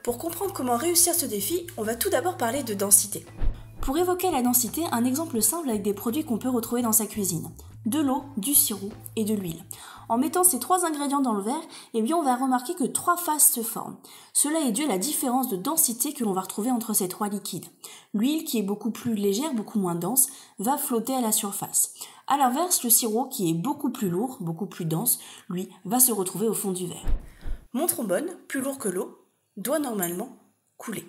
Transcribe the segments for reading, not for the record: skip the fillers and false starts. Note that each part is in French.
Pour comprendre comment réussir ce défi, on va tout d'abord parler de densité. Pour évoquer la densité, un exemple simple avec des produits qu'on peut retrouver dans sa cuisine. De l'eau, du sirop et de l'huile. En mettant ces trois ingrédients dans le verre, on va remarquer que trois phases se forment. Cela est dû à la différence de densité que l'on va retrouver entre ces trois liquides. L'huile, qui est beaucoup plus légère, beaucoup moins dense, va flotter à la surface. À l'inverse, le sirop, qui est beaucoup plus lourd, beaucoup plus dense, lui, va se retrouver au fond du verre. Mon trombone, plus lourd que l'eau, doit normalement couler.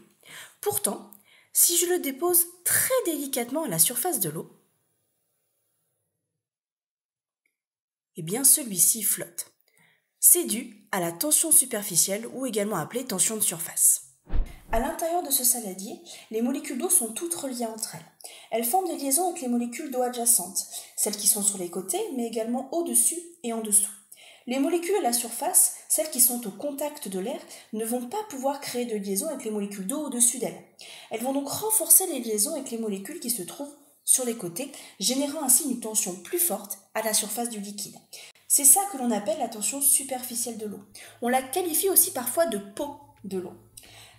Pourtant, si je le dépose très délicatement à la surface de l'eau, celui-ci flotte. C'est dû à la tension superficielle ou également appelée tension de surface. À l'intérieur de ce saladier, les molécules d'eau sont toutes reliées entre elles. Elles forment des liaisons avec les molécules d'eau adjacentes, celles qui sont sur les côtés, mais également au-dessus et en dessous. Les molécules à la surface, celles qui sont au contact de l'air, ne vont pas pouvoir créer de liaison avec les molécules d'eau au-dessus d'elles. Elles vont donc renforcer les liaisons avec les molécules qui se trouvent sur les côtés, générant ainsi une tension plus forte à la surface du liquide. C'est ça que l'on appelle la tension superficielle de l'eau. On la qualifie aussi parfois de peau de l'eau.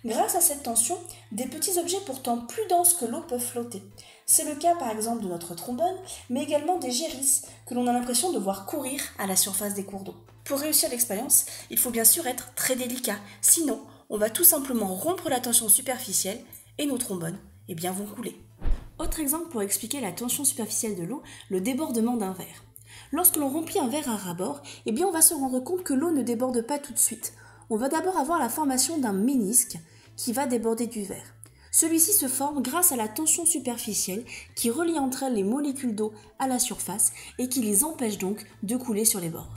Grâce à cette tension, des petits objets pourtant plus denses que l'eau peuvent flotter. C'est le cas par exemple de notre trombone, mais également des gérisses que l'on a l'impression de voir courir à la surface des cours d'eau. Pour réussir l'expérience, il faut bien sûr être très délicat, sinon on va tout simplement rompre la tension superficielle et nos trombones vont couler. Autre exemple pour expliquer la tension superficielle de l'eau, le débordement d'un verre. Lorsque l'on remplit un verre à ras-bord, on va se rendre compte que l'eau ne déborde pas tout de suite. On va d'abord avoir la formation d'un ménisque qui va déborder du verre. Celui-ci se forme grâce à la tension superficielle qui relie entre elles les molécules d'eau à la surface et qui les empêche donc de couler sur les bords.